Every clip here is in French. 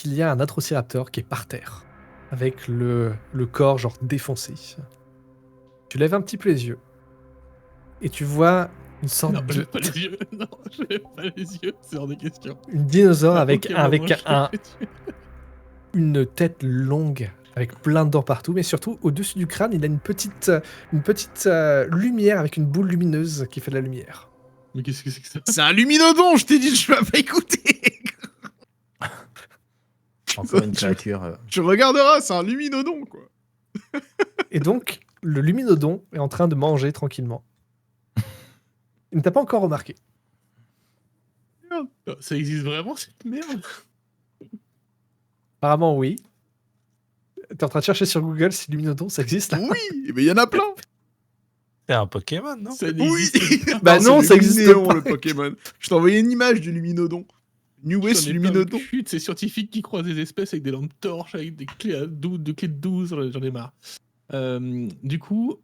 qu'il y a un Atrociraptor qui est par terre, avec le corps genre défoncé. Tu lèves un petit peu les yeux, et tu vois une sorte Non, je de... lève pas les yeux. Non, je lève pas les yeux. C'est hors de question. Une dinosaure À avec, aucun moment, je lève un, les yeux. une tête longue, avec plein de dents partout, mais surtout, au-dessus du crâne, il a une petite lumière avec une boule lumineuse qui fait de la lumière. Mais qu'est-ce que c'est que ça? C'est un luminodon, je t'ai dit, je m'as pas écouté. Encore une créature. Tu regarderas, c'est un luminodon, quoi. Et donc, le luminodon est en train de manger tranquillement. Il ne t'a pas encore remarqué. Non, ça existe vraiment, cette merde? Apparemment, oui. T'es en train de chercher sur Google si luminodon, ça existe là? Oui, mais il y en a plein. C'est un Pokémon, non? Ça Oui. n'existe pas. Bah non, c'est ça existe Luminéon, pas. le Pokémon. Je t'ai envoyé une image du luminodon. New West J'en ai luminodon. plein le cul de ces scientifiques qui croisent des espèces avec des lampes torches, avec des clés, de clés de 12, j'en ai marre. Du coup...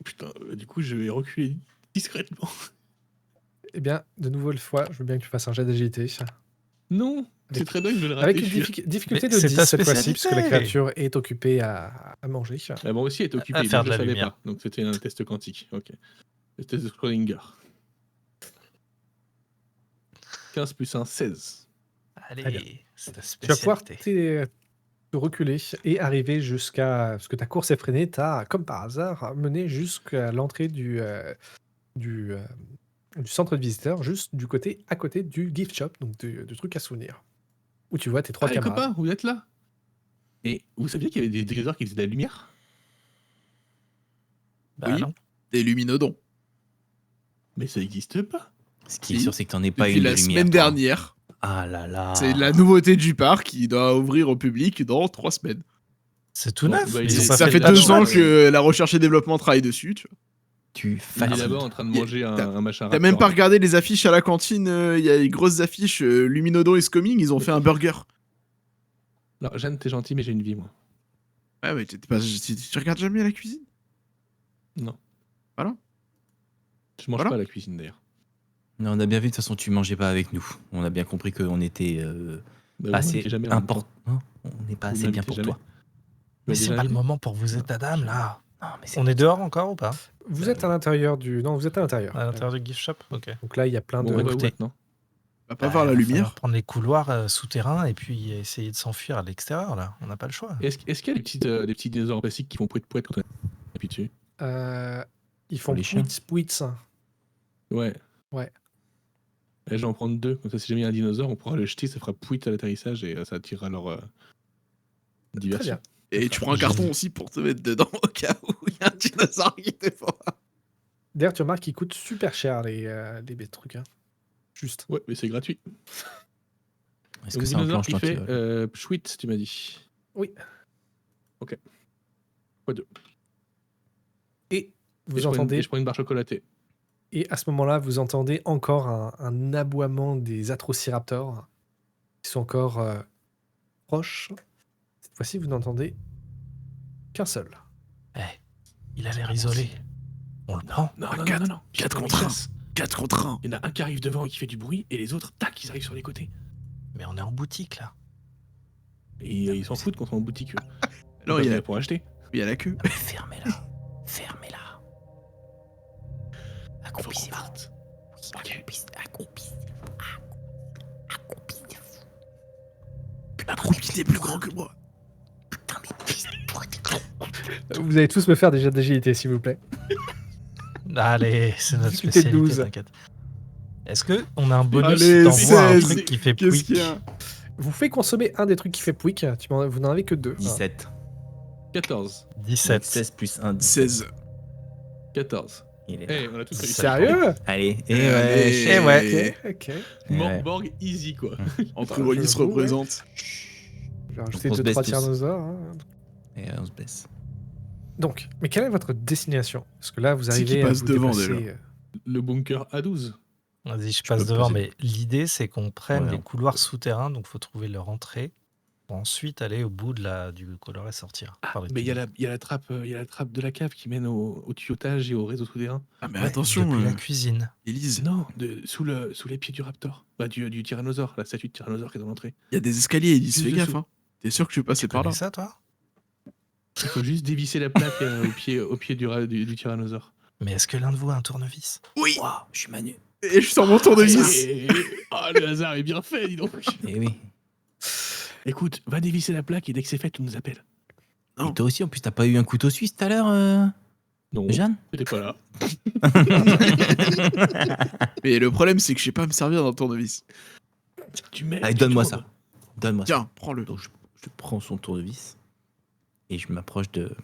Putain, du coup, je vais reculer discrètement. Eh bien, de nouveau, le fois, je veux bien que tu fasses un jet d'agilité. Non, c'est très dingue, je vais le rater. Avec une je suis- difficulté Mais de c'est 10 ta cette fois-ci, spécialité. puisque la créature est occupée à manger. Ah, moi aussi, elle est occupée, À mais faire je de la savais lumière. pas. Donc c'était un test quantique. Ok. Le test de Schrödinger. 15 plus 1, 16. Très bien. Allez, c'est ta Tu vas pouvoir spécialité. te reculer et arriver jusqu'à... Parce que ta course effrénée t'a, comme par hasard, mené jusqu'à l'entrée du centre de visiteurs, juste du côté à côté du gift shop, donc du truc à souvenirs, où tu vois tes trois Les camarades. copains, vous êtes là? Et vous saviez qu'il y avait des dinosaures qui faisaient de la lumière? Bah Oui. non. Des luminodons. Mais ça n'existe pas. Ce qui est Si. sûr, c'est que t'en es pas Depuis une la de lumière. semaine toi. dernière. Ah là là. C'est la nouveauté du parc qui doit ouvrir au public dans 3 semaines. C'est tout Bon, neuf. bah, Ils ont il- pas Ça fait de 2 ans patch. que la recherche et développement travaille dessus, tu vois. Tu Il est fatigues. là-bas en train de manger un machin. T'as même pas regardé les affiches à la cantine, il y a les grosses affiches Luminodon is coming, ils ont fait un burger. Non, Jeanne, t'es gentil, mais j'ai une vie, moi. Ouais, mais tu regardes jamais à la cuisine? Non. Voilà. Je mange Voilà. pas à la cuisine, d'ailleurs. Non, on a bien vu, de toute façon, tu mangeais pas avec nous. On a bien compris qu'on était Bah, vous assez m'invitez jamais en même temps. important. On n'est pas Vous assez bien m'invitez pour jamais. toi. Vous Mais m'avez c'est déjà pas le invité? moment pour vous état d'âme là. Non, mais c'est On est dehors encore ou pas? Vous êtes à l'intérieur du... Non, vous êtes à l'intérieur. À l'intérieur du gift shop? Ok. Donc là, il y a plein Bon, de... on va où écoutez. maintenant? Va pas voir la Il va falloir lumière. prendre les couloirs souterrains et puis essayer de s'enfuir à l'extérieur là. On n'a pas le choix. Est-ce qu'il y a des petits dinosaures en plastique qui font pouet quand on appuie dessus? Ils font les chiens. pouits. Ouais. Ouais. Et je vais en prendre 2. Comme ça, si jamais il y a un dinosaure, on pourra le jeter, ça fera pouit à l'atterrissage et ça attirera leur Très diversion. bien. Et tu prends un carton aussi pour te mettre dedans au cas où il y a un dinosaure qui te fera. D'ailleurs, tu remarques qu'ils coûtent super cher, les trucs. Hein. Juste. Ouais, mais c'est gratuit. Est-ce Donc, que c'est un dinosaure planche qui toi, fait qui va- Schwitt, tu m'as dit. Oui. Ok. Quoi de Et vous et je prends une- entendez... et je prends une barre chocolatée. Et à ce moment-là, vous entendez encore un aboiement des Atrociraptors qui sont encore proches. Cette fois-ci, vous n'entendez qu'un seul. Eh, il a l'air isolé. On le prend? Non, Ah, non, quatre- non, non, non. 4 Ils contre 1. chassent. 4 contre 1. Il y en a un qui arrive devant et qui fait du bruit, et les autres, tac, ils arrivent sur les côtés. Mais on est en boutique là. Et ils s'en foutent qu'on soit en boutique. Non, Ils il y sont a- là pour acheter. Il y a la queue. Ah, mais fermez-la. Fermez-la. Faut qu'on Accroupissez-vous. parte. Ok. Accroupi, t'es plus grand que moi. Vous allez tous me faire des jets d'agilité, s'il vous plaît. Allez, c'est notre Difficulté spécialité, 12. t'inquiète. Est-ce que on a un bonus Allez, si t'envoies un 16. truc qui fait Qu'est-ce pouic? qu'il y a? Vous faites consommer un des trucs qui fait pouic. Vous n'en avez que 2. 17. 14. 17. 16 plus 1, 16. 14. Il est là. Eh, on a tout réussi. Sérieux? Allez, Allez. ouais. Eh ouais. Ok. Morborg easy, quoi. Entre Wallis je vous, représente. Je vais rajouter On se 2-3 baisse tous. tyrannosaures. Hein. Et on se baisse. Donc, mais quelle est votre destination? Parce que là, vous C'est arrivez qui à passe vous devant, déplacer, déjà. Le bunker A12. Vas-y, je peux passe devant, passer. mais l'idée c'est qu'on prenne Ouais, les non. couloirs souterrains, donc faut trouver leur entrée. pour ensuite aller au bout du couloir et sortir. par le Mais il y a tunnel. la trappe de la cave qui mène au tuyautage et au réseau souterrain. Ah, mais Ouais, attention, depuis la cuisine. Élise, Non, sous les pieds du raptor. Bah, du tyrannosaure, la statue de tyrannosaure qui est dans l'entrée. il y a des escaliers, Élise, Juste fais gaffe. dessous. Hein. T'es sûr que je suis passé Tu par là connais ça, toi? Il faut juste dévisser la plaque au pied du tyrannosaure. Mais est-ce que l'un de vous a un tournevis? Oui. Waouh, je suis Manu. Et je sors mon tournevis. Ah, le hasard est bien fait, dis donc. Eh oui. Écoute, va dévisser la plaque et dès que c'est fait, tu nous appelles. Non. Et toi aussi, en plus, t'as pas eu un couteau suisse tout à l'heure, Non, Jeanne? t'étais pas là. Mais le problème, c'est que je sais pas me servir d'un tournevis. Tu mets. Allez, tu donne-moi tournes. ça. Donne-moi ça. Tiens, prends-le. Donc, je prends son tournevis et je m'approche de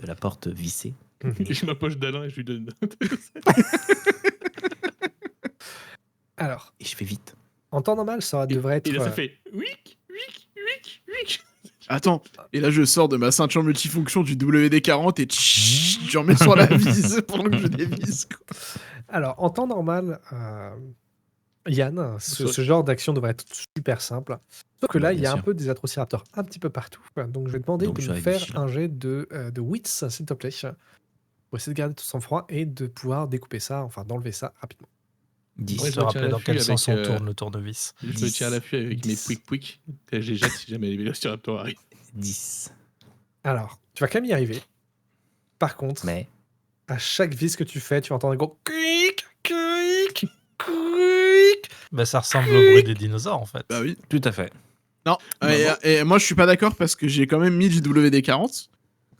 la porte vissée. Je m'approche d'Alain et je lui donne. Alors, Ah, Et je fais vite. en temps normal, ça devrait être. Et là, ça fait. Wick, wick, wick, wick. Attends, et là je sors de ma ceinture multifonction du WD-40 et j'en mets sur la vis pendant que je dévisse. Quoi. Alors, en temps normal, Yann, ce Sauf- genre d'action devrait être super simple. Sauf que là, il y a Bien un sûr. peu des atrociraptors un petit peu partout. Quoi. Donc, je vais te demander Donc, de je me vais être faire vigilant. un jet de wits, s'il te plaît, pour essayer de garder ton sang-froid et de pouvoir découper ça, enfin d'enlever ça rapidement. 10. Ouais, Se je me tiens rappeler à dans l'affût quel sens on avec, tourne le tournevis. Je me 10. tiens à l'affût avec mes 10. pouic pouic. Je les jette si jamais les vélociraptors arrivent. 10. Alors, tu vas quand même y arriver. Par contre, Mais à chaque vis que tu fais, tu vas entendre un gros cric, cric, cric. Bah, ça ressemble au bruit des dinosaures, en fait. Bah oui. tout à fait. Non, Maman. et moi je suis pas d'accord parce que j'ai quand même mis du WD-40.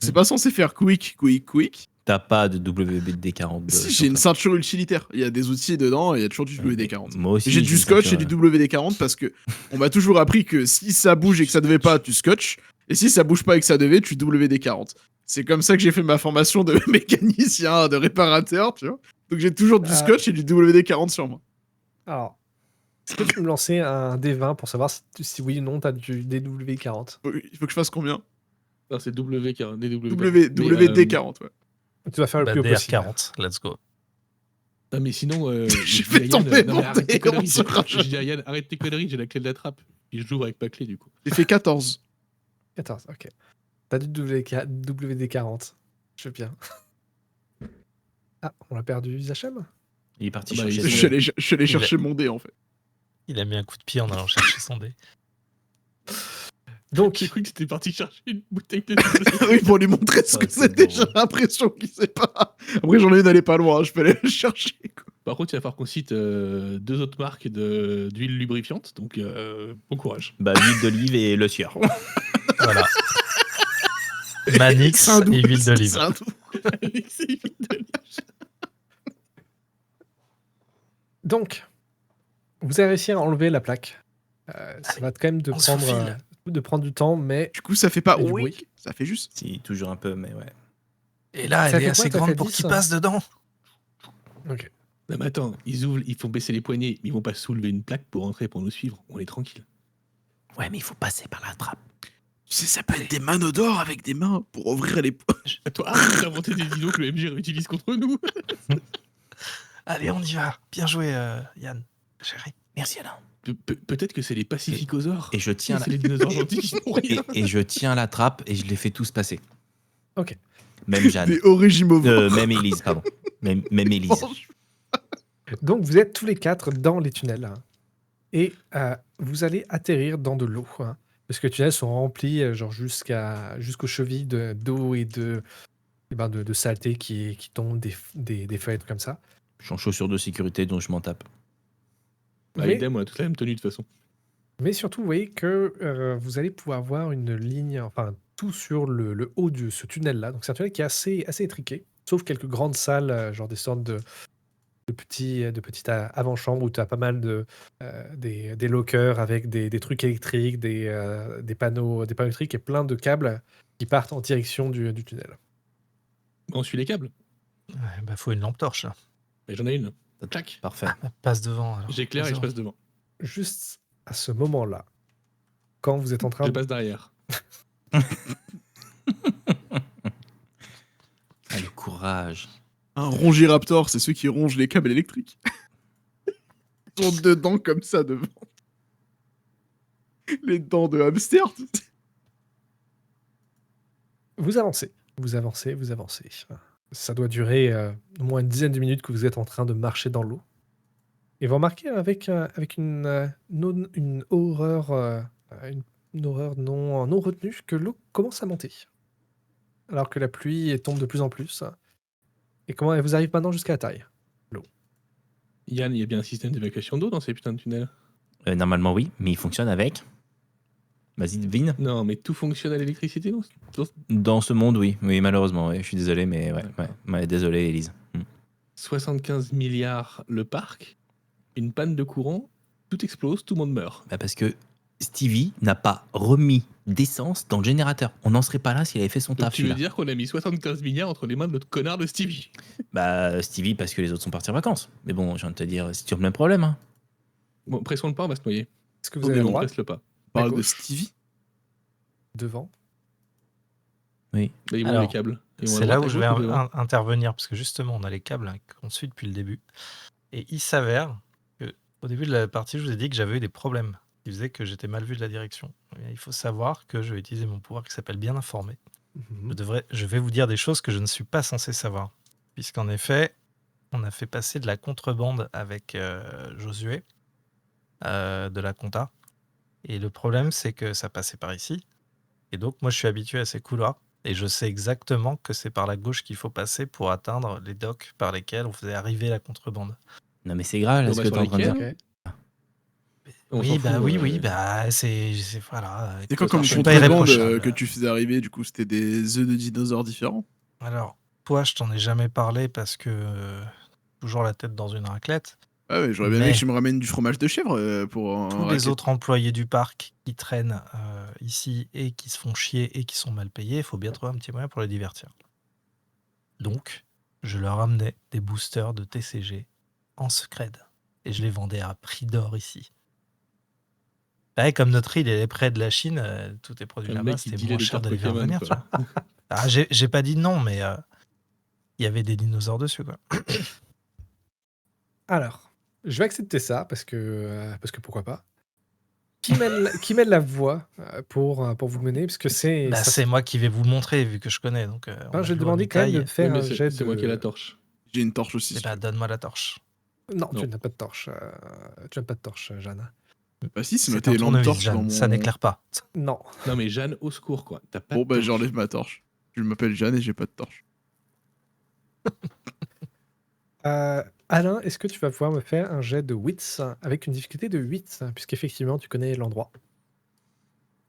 C'est pas censé faire quick, quick, quick. T'as pas de WD-40. Si, j'ai une ceinture utilitaire. Il y a des outils dedans et il y a toujours du WD-40. Moi aussi. J'ai du une scotch et ceinture, du WD-40 parce que on m'a toujours appris que si ça bouge et que ça devait pas, tu scotch. Et si ça bouge pas et que ça devait, tu WD-40. C'est comme ça que j'ai fait ma formation de mécanicien, de réparateur, tu vois. Donc j'ai toujours du scotch et du WD-40 sur moi. Alors, est-ce que tu peux me lancer un D20 pour savoir si oui ou non tu as du DW40? Il faut que je fasse combien Non, c'est WD40. WD-40, ouais. Tu vas faire le Bah, plus haut possible. DR40, let's go. Non, mais sinon. J'ai je fait dis à Yann, tomber non, mon mais arrête tes dé, conneries. on se rajoute. Je dis à Yann, arrête tes conneries, j'ai la clé de la trappe. Et je l'ouvre avec ma clé, du coup. J'ai fait 14. 14, ok. T'as du WD40. Je veux bien. Ah, on l'a perdu, Zachem? Il est parti Ah bah, chercher. il- Je suis allé chercher mon dé en fait. Il a mis un coup de pied en allant chercher son dé. Donc, J'ai cru que t'étais parti chercher une bouteille de. Oui, pour lui montrer ce que Ouais, c'est c'était, bon. j'ai l'impression qu'il sait pas. Après, j'en ai une, elle est pas loin, je peux aller la chercher. Quoi. Par contre, il va falloir qu'on cite 2 autres marques d'huile lubrifiante. Donc, bon courage. Bah, l'huile d'olive et le sieur. Voilà. Manix C'est un doux, et huile c'est d'olive. un doux. C'est huile d'olive. donc, vous allez réussir à enlever la plaque. Ça va quand même on se faufile. de prendre du temps, mais Du coup, ça fait pas Et du oui, bruit. ça fait juste. Si, toujours un peu, mais ouais. Et là, Ça elle est fait assez quoi, t'as grande fait pour 10, qu'il hein passe dedans. ok. Non, mais attends, ils font baisser les poignets, mais ils vont pas soulever une plaque pour rentrer pour nous suivre. On est tranquille. Ouais, mais il faut passer par la trappe. Tu sais, ça peut être des mains d'or avec des mains pour ouvrir les poches. À toi, arrête d'inventer des idiots que le MJ réutilise contre nous. Allez, on y va. Bien joué, Yann. Chérie. Merci Alain. Peut-être que c'est les pacificosaures. Et je tiens C'est les dinosaures gentils qui font rien. et je tiens la trappe et je les fais tous passer. Ok. Même Jeanne. Des origimovores. Même Élise, pardon. Même Élise. Donc, vous êtes tous les 4 dans les tunnels. Hein, et vous allez atterrir dans de l'eau. Hein, parce que les tunnels sont remplis genre jusqu'aux chevilles d'eau et de saleté qui tombent, des feuilles, comme ça. Je suis en chaussures de sécurité, donc je m'en tape. Bah, Mais- idem, on a toute la même tenue de toute façon. Mais surtout, vous voyez que vous allez pouvoir voir une ligne, enfin tout sur le haut de ce tunnel-là. Donc c'est un tunnel qui est assez étriqué, sauf quelques grandes salles, genre des sortes de petites avant-chambres où tu as pas mal des lockers avec des trucs électriques, des panneaux électriques et plein de câbles qui partent en direction du tunnel. On suit les câbles. Ouais, bah, faut une lampe torche. Là. Mais j'en ai une. Clac. Parfait. Passe devant. alors. J'éclaire et je passe devant. Juste à ce moment-là, quand vous êtes en train Je passe derrière. Ah, le courage. Un rongiraptor, c'est ceux qui rongent les câbles électriques. Ils sont dedans comme ça devant. Les dents de hamster. Vous avancez, vous avancez, vous avancez. Ça doit durer au moins une dizaine de minutes que vous êtes en train de marcher dans l'eau. Et vous remarquez avec une horreur, une horreur non retenue que l'eau commence à monter. Alors que la pluie tombe de plus en plus. Et comment elle vous arrive maintenant jusqu'à la taille. Yann, il y a bien un système d'évacuation d'eau dans ces putains de tunnels. Normalement, oui, mais il fonctionne avec. Vas-y, devine. Non, mais tout fonctionne à l'électricité, non? Dans ce monde, oui. Oui, malheureusement, ouais, je suis désolé, mais ouais, D'accord. ouais, désolé, Élise. 75 milliards le parc, une panne de courant, tout explose, tout le monde meurt. Bah, parce que Stevie n'a pas remis d'essence dans le générateur. On n'en serait pas là s'il avait fait son Donc taf, tu veux celui-là. dire qu'on a mis 75 milliards entre les mains de notre connard de Stevie? Bah, Stevie, parce que les autres sont partis en vacances. Mais bon, j'ai envie de te dire, c'est toujours le même problème. Hein. Bon, pressons le pas, on va se noyer. Est-ce que vous avez le On droit presse le pas. On parle de gauche. Stevie. devant? Oui. Bah, ils vont Alors, les câbles. Ils vont à C'est là droite, où à je vais gauche ou devant? intervenir, parce que justement, on a les câbles qu'on suit depuis le début. Et il s'avère que au début de la partie, je vous ai dit que j'avais eu des problèmes qui faisaient que j'étais mal vu de la direction. Et il faut savoir que je vais utiliser mon pouvoir qui s'appelle bien informer. Mhm. Je vais vous dire des choses que je ne suis pas censé savoir. Puisqu'en effet, on a fait passer de la contrebande avec Josué, de la compta. Et le problème, c'est que ça passait par ici. Et donc, moi, je suis habitué à ces couloirs. Et je sais exactement que c'est par la gauche qu'il faut passer pour atteindre les docks par lesquels on faisait arriver la contrebande. Non, mais c'est grave, là, Bon, ce bah, que sur t'es en train de dire. lesquels Ok. On Oui, s'en bah fout, oui, bah c'est voilà. C'est quoi comme Je suis pas contrebande irréprochable. que tu faisais arriver? Du coup, c'était des œufs de dinosaures différents? Alors, toi, je t'en ai jamais parlé parce que toujours la tête dans une raclette. Ah ouais, j'aurais bien aimé Mais que tu me ramènes du fromage de chèvre pour en tous les raclette. autres employés du parc qui traînent ici et qui se font chier et qui sont mal payés, il faut bien trouver un petit moyen pour les divertir. Donc, je leur amenais des boosters de TCG en scred. Et je les vendais à prix d'or ici. Ouais, comme notre île elle est près de la Chine, tout est produit Le là-bas, mec qui c'était dealait moins des cher de cartes les faire Pokémon, venir, tu quoi. vois. Ah, j'ai pas dit non, mais il y avait des dinosaures dessus, quoi. Alors, je vais accepter ça parce que pourquoi pas. Qui mène la voie pour vous mener? Parce que Bah, ça c'est moi qui vais vous le montrer, vu que je connais. Donc, on Hein, a je vais joué à demander quand même de mi-taille. me faire Oui, mais un jet c'est moi qui ai la de... torche. J'ai une torche aussi. Eh si bah, tu veux. donne-moi la torche. Non, tu Non. n'as pas de torche. Tu n'as pas de torche, Jeanne. Bah si, c'est C'est noté un lampe tournevis, torche dans Jeanne. mon... Ça n'éclaire pas. Non. Non, mais Jeanne, au secours, quoi. T'as pas Bon de bah torche. j'enlève ma torche. Je m'appelle Jeanne et j'ai pas de torche. Alain, est-ce que tu vas pouvoir me faire un jet de wits avec une difficulté de 8, puisqu'effectivement, tu connais l'endroit.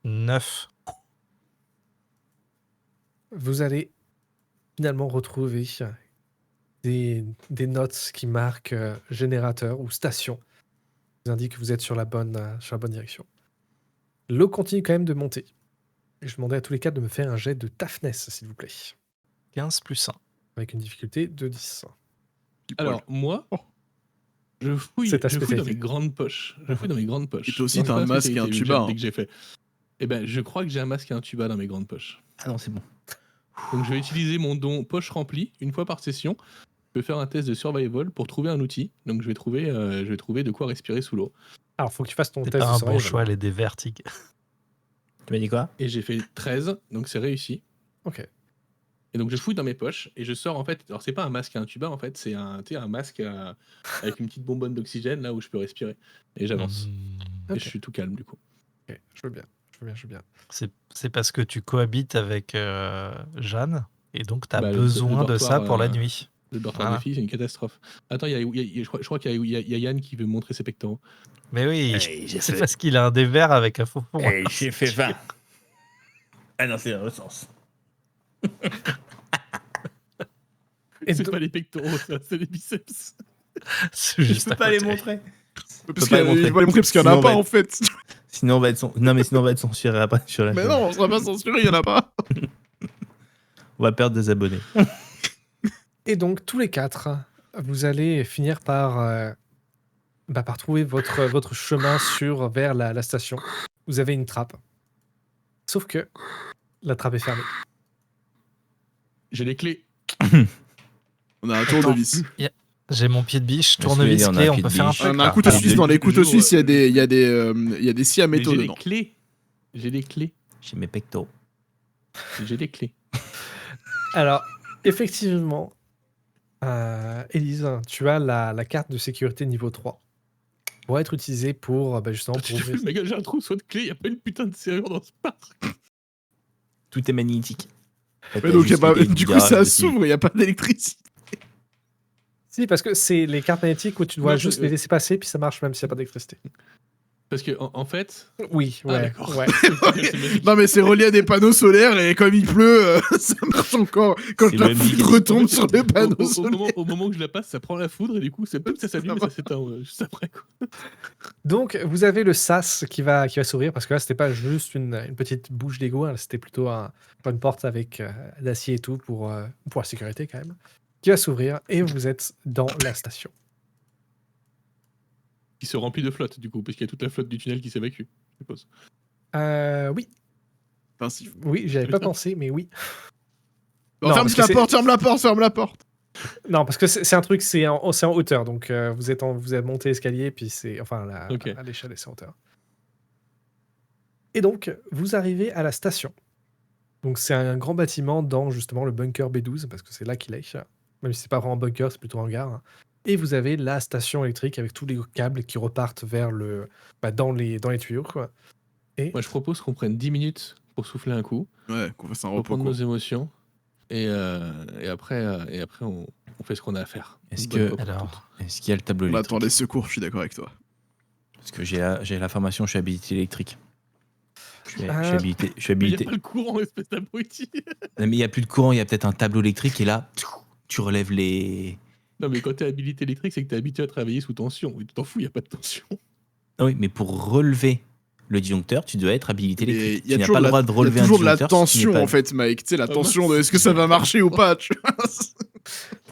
9. Vous allez finalement retrouver des notes qui marquent générateur ou station. Vous indiquent que vous êtes sur la bonne direction. L'eau continue quand même de monter. Et je demandais à tous les quatre de me faire un jet de toughness, s'il vous plaît. 15 plus 1. Avec une difficulté de 10. Alors, moi, Oh. je fouille C'est ta dans mes spécialité. grandes poches. Je fouille dans mes grandes poches. Et toi aussi, Non, c'est t'as pas un ma masque et un spécialité, tuba, dès hein. que j'ai fait. Eh ben, je crois que j'ai un masque et un tuba dans mes grandes poches. Ah non, c'est bon. Donc, je vais utiliser mon don poche remplie une fois par session. Je vais faire un test de survival pour trouver un outil. Donc, je vais trouver de quoi respirer sous l'eau. Alors, faut que tu fasses ton C'est test pas de un bon survival. choix, les dévertigues. Tu m'as dit quoi? Et j'ai fait 13, donc c'est réussi. Ok. Et donc je fouille dans mes poches et je sors en fait. Alors c'est pas un masque et un tuba en fait, c'est un masque avec une petite bonbonne d'oxygène là où je peux respirer. Et j'avance. Hmm. Et Ok. je suis tout calme du coup. Ok, je veux bien. Je veux bien. C'est parce que tu cohabites avec Jeanne, et donc tu as Bah, besoin de ça dortoir, pour la nuit. Le dortoir Voilà. des filles, c'est une catastrophe. Attends, je crois qu'il y a Yann qui veut montrer ses pectoraux. Mais oui, Hey, j'ai c'est fait- parce qu'il a un des verres avec un faux fond. Hey, j'ai fait 20. Ah non, c'est dans l'autre sens. Et C'est do- pas les pectoraux, ça, c'est les biceps. C'est juste à côté. montrer. Parce pas les qu'il montrer. je vais les montrer parce qu'il y en a Sinon, pas on va en fait. Sinon, on va être non, mais sinon, on va être censuré après sur la Mais chaîne. non, on sera pas censuré, il y en a pas. On va perdre des abonnés. Et donc, tous les quatre, vous allez finir par trouver votre chemin vers la station. Vous avez une trappe. Sauf que la trappe est fermée. J'ai les clés. On a un Attends. tournevis. Il J'ai mon pied de biche, Mais ce que je veux tournevis, dire, on a clé, un on pied peut de faire un biche. truc. On a un là. couteau Ah, suisse. de- Dans les couteaux toujours, suisses, il y a des scies à Mais métaux j'ai dedans. les clés. J'ai les clés. J'ai mes pectoraux. J'ai les clés. Alors, effectivement, Élise, tu as la carte de sécurité niveau 3. Pour être utilisée pour, justement, Tu pour te fous ouvrir. de ma gueule, j'ai un trousseau de clés, y a pas une putain de serrure dans ce parc. Tout est magnétique. En fait, Mais t'as donc, juste les du coup, garages ça dessus. s'ouvre, il n'y a pas d'électricité. Si, parce que c'est les cartes magnétiques où tu dois Non, juste les laisser passer, puis ça marche même s'il n'y a pas d'électricité. Parce que, en fait. Oui, Ah, ouais. d'accord. ouais. C'est magique. Non, mais c'est relié à des panneaux solaires et comme il pleut, ça marche encore. Quand C'est la le même foudre mécanisme. retombe En fait, sur les panneaux au solaires. moment où je la passe, ça prend la foudre et du coup, ça s'allume et ça s'éteint juste après. Quoi. Donc, vous avez le sas qui va s'ouvrir, parce que là, c'était pas juste une petite bouche d'égout, hein, c'était plutôt une porte avec l'acier et tout pour la sécurité quand même, qui va s'ouvrir et vous êtes dans la station. Qui se remplit de flotte, du coup, parce qu'il y a toute la flotte du tunnel qui s'évacue, je suppose. Oui, Pensif. oui, j'avais pas Putain. pensé, mais oui. Bon, Non, ferme parce que la c'est- porte, ferme la porte, ferme la porte. Non, parce que c'est un truc, c'est en hauteur, donc vous avez monté l'escalier, puis c'est, enfin, Ok. à l'échelle, et c'est en hauteur. Et donc, vous arrivez à la station. Donc, c'est un grand bâtiment dans, justement, le bunker B12, parce que c'est là qu'il est. Même si c'est pas vraiment un bunker, c'est plutôt un hangar. Hein. Et vous avez la station électrique avec tous les câbles qui repartent vers dans les tuyaux, quoi. Et Moi, je propose qu'on prenne 10 minutes pour souffler un coup, Ouais, qu'on fasse un repos reprendre court. nos émotions, et après, on fait ce qu'on a à faire. Est-ce Une bonne que- fois pour Alors, toutes. Est-ce qu'il y a le tableau On électrique attend les secours, je suis d'accord avec toi. Parce que j'ai la formation, je suis habilité électrique. Je suis Ah. habilité. Je suis Mais il n'y habilité. a pas le courant, espèce d'abruti. Non, mais il n'y a plus de courant, il y a peut-être un tableau électrique et là, tu relèves les. Non, mais quand t'es habilité électrique, c'est que t'es habitué à travailler sous tension. Oui, tu t'en fous, il n'y a pas de tension. Ah oui, mais pour relever le disjoncteur, tu dois être habilité Mais électrique. il y a Tu n'as toujours pas de le la, droit de il y a relever un toujours de la disjoncteur. si tu n'es tension pas- en fait, Mike. Tu sais, la Ah, tension de mince. est-ce que ça va marcher ou pas, tu vois.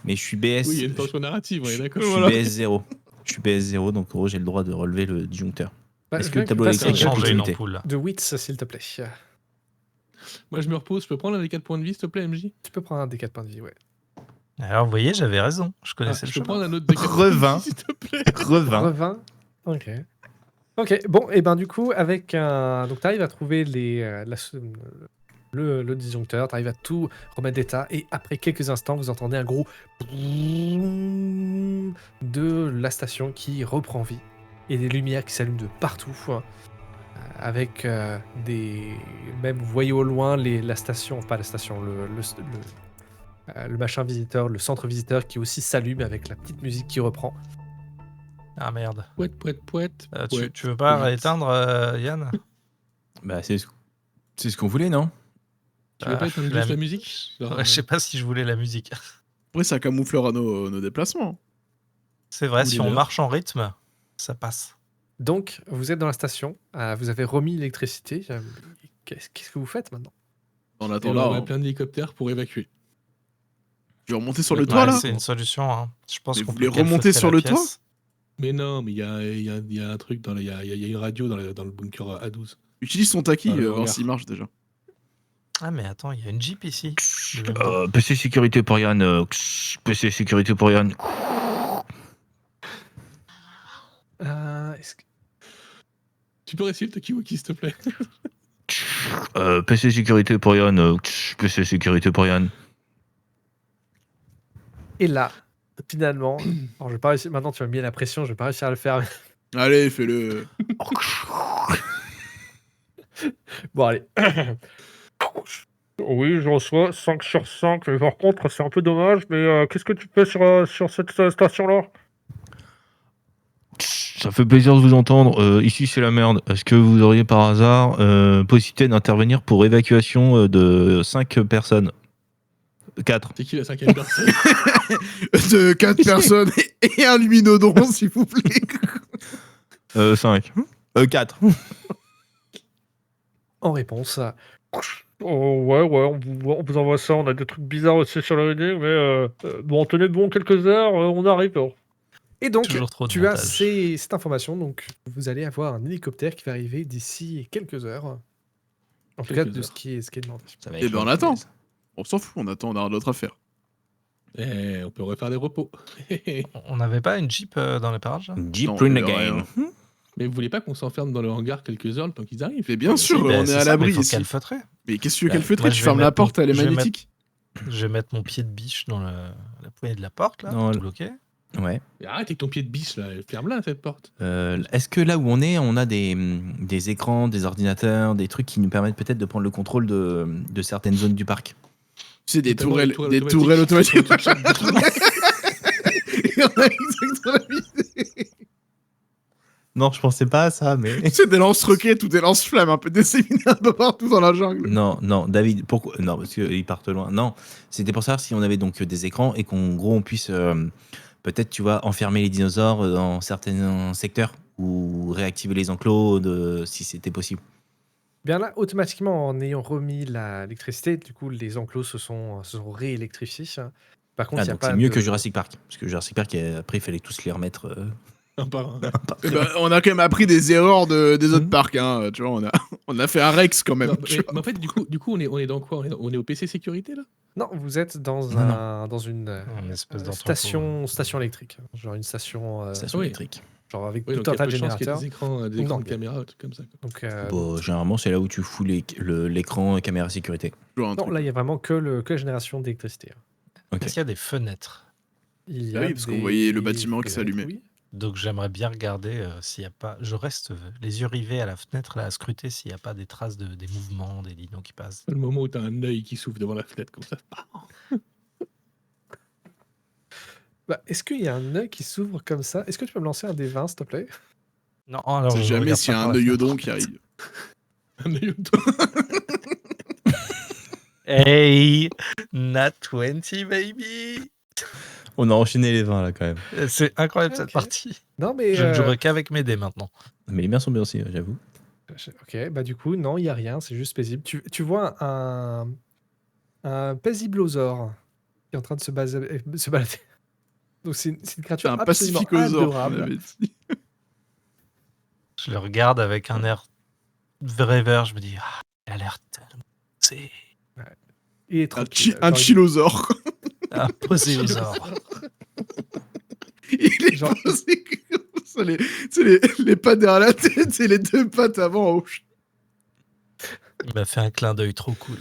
Mais je suis BS. Oui, il y a une tension narrative, on est d'accord. Je suis Voilà. BS0. Je suis BS0, donc en gros, j'ai le droit de relever le disjoncteur. Est-ce je que le veux tableau tu me fasses électrique un a jet changer une continuité ampoule. de Wits, s'il te plaît. Moi, je me repose, je peux prendre un des 4 points de vie, s'il te plaît, MJ. Tu peux prendre un des 4 points de vie, ouais. Alors, vous voyez, j'avais raison. Je connaissais Je le peux chemin. prendre un autre des 4 Revin. s'il te plaît. Revin. Revin. Ok. Ok, bon, et ben du coup, avec un. Donc, tu arrives à trouver le disjoncteur, tu arrives à tout remettre d'état, et après quelques instants, vous entendez un gros. De la station qui reprend vie, et des lumières qui s'allument de partout, avec des. Même, vous voyez au loin la station, pas la station, le machin visiteur, le centre visiteur qui aussi s'allume avec la petite musique qui reprend. Ah merde. Pouette, pouette, pouette. Tu veux pas Oui. rééteindre, Yann Bah, c'est ce qu'on voulait, non? Tu veux pas éteindre juste la musique Genre, Ouais, je sais pas si je voulais la musique. Après, ça camouflera nos déplacements. C'est vrai, Ou si les on leurs. marche en rythme, ça passe. Donc, vous êtes dans la station, vous avez remis l'électricité. Qu'est-ce que vous faites maintenant? En Et ben, attendant, on va appeler un hélicoptère pour évacuer. je vais remonter sur le Ouais, toit Ouais, là. c'est une solution. Hein. Je pense Mais qu'on vous peut voulez remonter calfeutrer sur la le toit pièce. Mais non, mais il y a un truc, il y a une radio dans le bunker A12. Utilise son taki, Ah, le voir hangar. s'il marche déjà. Ah mais attends, il y a une Jeep ici. PC sécurité pour Yann. PC sécurité pour Yann. Est-ce que- Tu peux essayer le Takiwaki, s'il te plaît. PC sécurité pour Yann. PC sécurité pour Yann. Et là, finalement, alors, je vais pas réussir. Maintenant, tu m'as mis la pression, je vais pas réussir à le faire. Allez, fais-le. Bon, allez. Oui, je reçois 5 sur 5, mais par contre, c'est un peu dommage. Mais qu'est-ce que tu fais sur cette station-là? Ça fait plaisir de vous entendre. Ici, c'est la merde. Est-ce que vous auriez par hasard possibilité d'intervenir pour évacuation de 5 personnes 4. C'est qui la 5e personne De 4 personnes et un luminodon, s'il vous plaît. 5. 4. En réponse, oh, ouais, on vous envoie ça. On a des trucs bizarres aussi sur le reading, mais bon, tenez bon quelques heures, on arrive. Et donc, Toujours trop de tu as montage. cette information, donc vous allez avoir un hélicoptère qui va arriver d'ici quelques heures. En tout cas, Quelques de heures. ce qui est demandé. Eh ben, on attend. On s'en fout, on attend, on a d'autres affaires. Et on peut refaire des repos. On n'avait pas une Jeep dans les parages là Jeep Non, in mais the game. rien. Mais vous voulez pas qu'on s'enferme dans le hangar quelques heures le temps qu'ils arrivent? Mais bien sûr, Si, ben, on est c'est à ça, l'abri mais faut ici. qu'elle feutrer. Mais qu'est-ce que tu veux Bah, qu'elle feutrait? moi, Tu je vais fermes la mettre porte, mon- elle est je vais magnétique. Je vais mettre mon pied de biche dans la poignée de la porte là, Non, pour le- bloquer. Ouais. Mais arrête avec ton pied de biche là, ferme-la cette porte. Est-ce que là où on a des écrans, des ordinateurs, des trucs qui nous permettent peut-être de prendre le contrôle de certaines zones du parc? Tu sais, des Totalement, tourelles automatiques. automatiques. Et on a exactement la même idée. Non, je pensais pas à ça, mais... C'est des lance-roquettes ou des lance-flammes un peu disséminées un peu partout dans la jungle. Non, David, pourquoi? Non, parce qu'ils partent loin. Non, c'était pour savoir si on avait donc des écrans et qu'en gros on puisse peut-être, tu vois, enfermer les dinosaures dans certains secteurs ou réactiver les enclos si c'était possible. Bien là, automatiquement, en ayant remis l'électricité, du coup, les enclos se sont réélectrifiés. Par contre, il n'y a Donc pas c'est mieux de- que Jurassic Park. Parce que Jurassic Park, après, il fallait tous les remettre. Un par un. Eh ben, on a quand même appris des erreurs des autres Mhm. parcs. Hein. Tu vois, on a fait un Rex quand même. Non, tu mais, vois. mais en fait, du coup, on est dans quoi? On est au PC sécurité là? Non, vous êtes dans Non, dans une Une espèce d'entrepôt. station électrique. Genre une station, Station oui. électrique. genre avec Oui, tout donc un il y a tas de peu de chances qu'il y ait générateurs. des écrans Non, de caméra, un truc comme ça. Quoi. Donc, Bon, généralement, c'est là où tu fous l'écran caméra sécurité. Toujours un non, truc. là, il y a vraiment que la génération d'électricité. Ok. Est-ce qu'il y a des fenêtres? Il y Ah a oui, parce qu'on voyait le bâtiment qui des- s'allumait. oui. Donc j'aimerais bien regarder s'il n'y a pas. Je reste les yeux rivés à la fenêtre là, à scruter s'il n'y a pas des traces des mouvements, des dinos qui passent. Le moment où t'as un œil qui s'ouvre devant la fenêtre comme ça. Bah, est-ce qu'il y a un œil qui s'ouvre comme ça? Est-ce que tu peux me lancer un des 20, s'il te plaît? Non, alors C'est je jamais regarde s'il y pas a par un la œillodon fenêtre. qui arrive. Un œil autour. Hey, Nat 20 baby. On a enchaîné les 20 là quand même. C'est incroyable Ok. cette partie. Non, mais... Je ne jouerai qu'avec mes dés maintenant. Mais les miens sont bien aussi, j'avoue. Ok, bah du coup, non, il n'y a rien, c'est juste paisible. Tu vois un paisiblosaure qui est en train de se balader. Donc c'est une C'est créature un absolument pacificosaure. qu'on adorable. avait dit. Je le regarde avec un air vert. Je me dis, ah, il a l'air tellement. C'est Il est Un tranquille. un Genre, chilosaure. un poséosaure. Il est Genre- posé comme ça, les pattes derrière la tête et les deux pattes avant en haut. Il m'a fait un clin d'œil trop cool.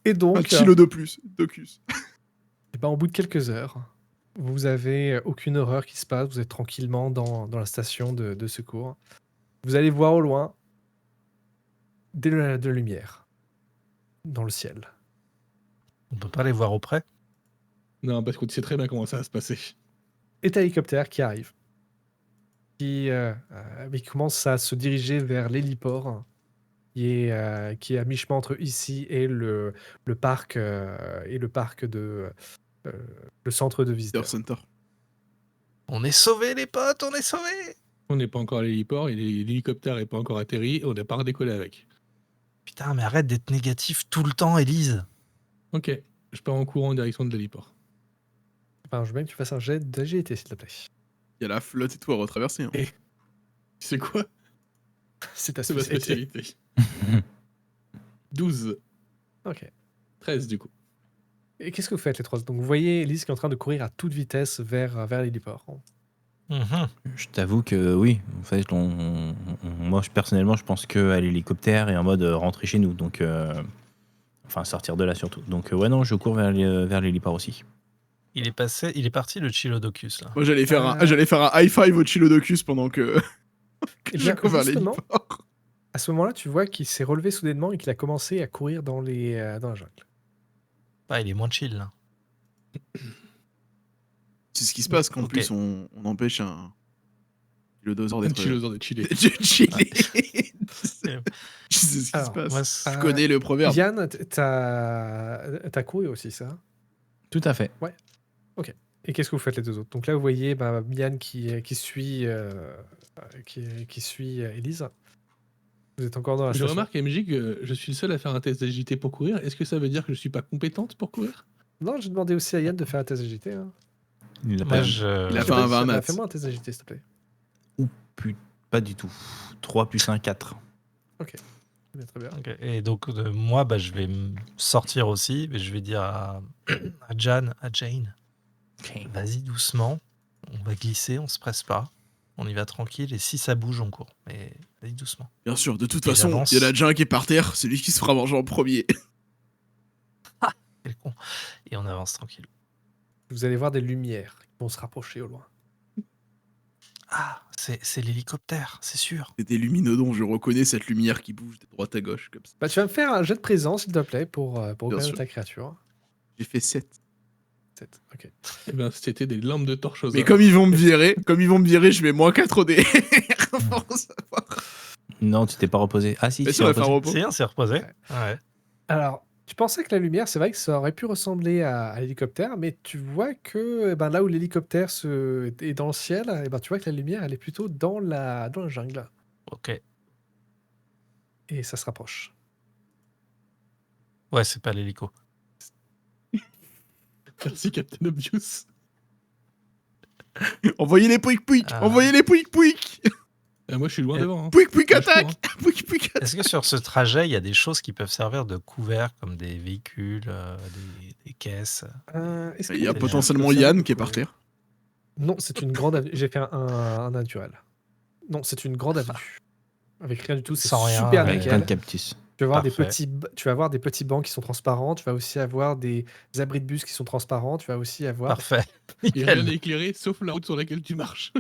Et Un donc, chilodopus. Docus. eh ben, au bout de quelques heures, vous avez aucune horreur qui se passe, vous êtes tranquillement dans la station de secours. Vous allez voir au loin de la lumière dans le ciel. On peut pas les voir auprès. Non, parce qu'on sait très bien comment ça va se passer. Et t'as l'hélicoptère qui arrive, mais qui commence à se diriger vers l'héliport, qui est à mi-chemin entre ici et le parc de le centre de Visitor visiteurs. Center. On est sauvés les potes, on est sauvés. On n'est pas encore à l'héliport, et l'hélicoptère n'est pas encore atterri, et on n'a pas redécollé avec. Putain, mais arrête d'être négatif tout le temps, Élise. Ok, je pars en courant en direction de l'héliport. Enfin, je veux bien que tu fasses un jet d'agilité, s'il te plaît. Il y a la flotte et tout à retraverser. Hein. Tu sais quoi? C'est ta C'est ma spécialité. spécialité. 12. Ok. 13 du coup. Et qu'est-ce que vous faites les trois? Donc vous voyez Elise qui est en train de courir à toute vitesse vers l'héliport. Mhm. Je t'avoue que oui, en fait, moi personnellement, je pense qu'à l'hélicoptère et en mode rentrer chez nous, donc enfin sortir de là surtout. Donc ouais, non, je cours vers l'héliport aussi. Il est parti le Chilodocus là. Moi, j'allais faire un high five au chilodocus pendant que Eh je bien, cours vers justement, l'héliport. à ce moment-là, tu vois qu'il s'est relevé soudainement et qu'il a commencé à courir dans la jungle. Ah, il est moins chill là. C'est ce qui se passe qu'en Ok. plus on empêche un chilodosaure Un d'être chilosaure de chili. de chiller. Je sais ce qui Alors, se passe. Moi, Je connais le proverbe. Yann, t'as couru aussi, ça? Tout à fait. Et qu'est-ce que vous faites les deux autres? Donc là, vous voyez Yann qui suit Elise. Vous êtes encore dans la Je station. remarque, MJ, que je suis le seul à faire un test d'agilité pour courir. Est-ce que ça veut dire que je suis pas compétente pour courir? Non, j'ai demandé aussi à Yann de faire un test d'agilité. Hein. Il l'a moi, pas, Il a fait un 20 nat. Fais-moi un test d'agilité, s'il te plaît. pas du tout. 3 plus 1, 4. Très bien. Ok. Et donc, moi, je vais sortir aussi. Mais je vais dire à Jane, vas-y doucement. On va glisser, on se presse pas. On y va tranquille. Et si ça bouge, on court. Mais vas-y doucement. Bien sûr, de toute Et façon, j'avance. il y en a déjà un qui est par terre, c'est lui qui se fera manger en premier. Quel con. Et on avance tranquille. Vous allez voir des lumières qui vont se rapprocher au loin. Ah, c'est l'hélicoptère, c'est sûr. C'est des luminodons, je reconnais cette lumière qui bouge de droite à gauche comme ça. Bah, tu vas me faire un jet de présence, s'il te plaît, pour reconnaître sûr. ta créature. J'ai fait 7. 7. Ok. Eh ben, c'était des lampes de torche aux Mais arbres. comme ils vont me virer, je mets moins 4 au dé. Pour savoir. Non, tu t'es pas reposé. Ah si, Mais tu si, t'es on va faire reposé. repos. Si, on s'est reposé. Ouais. Ouais. Alors, tu pensais que la lumière, c'est vrai que ça aurait pu ressembler à l'hélicoptère, mais tu vois que là où l'hélicoptère est dans le ciel, tu vois que la lumière, elle est plutôt dans la jungle. Ok. Et ça se rapproche. Ouais, c'est pas l'hélico. Merci, Captain Obvious. Envoyez les pouic pouic, Ah. envoyez les pouic pouic. Moi, je suis loin devant. Hein. Pouic pouic Moi, je attaque, cours, hein. pouic pouic attaque. Est-ce que sur ce trajet, il y a des choses qui peuvent servir de couvert, comme des véhicules, des caisses? Est-ce Il y a que- potentiellement ça- Yann qui est par terre. Non, c'est une grande avenue. J'ai fait un naturel. Non, c'est une grande avenue. Avec rien du tout, c'est Sans rien, super avec Avec plein de nickel. cactus. Tu vas voir Parfait. tu vas voir des petits bancs qui sont transparents. Tu vas aussi avoir des abris de bus qui sont transparents. Tu vas aussi avoir. Parfait. Et rien Nickel. n'est éclairé sauf la route sur laquelle tu marches.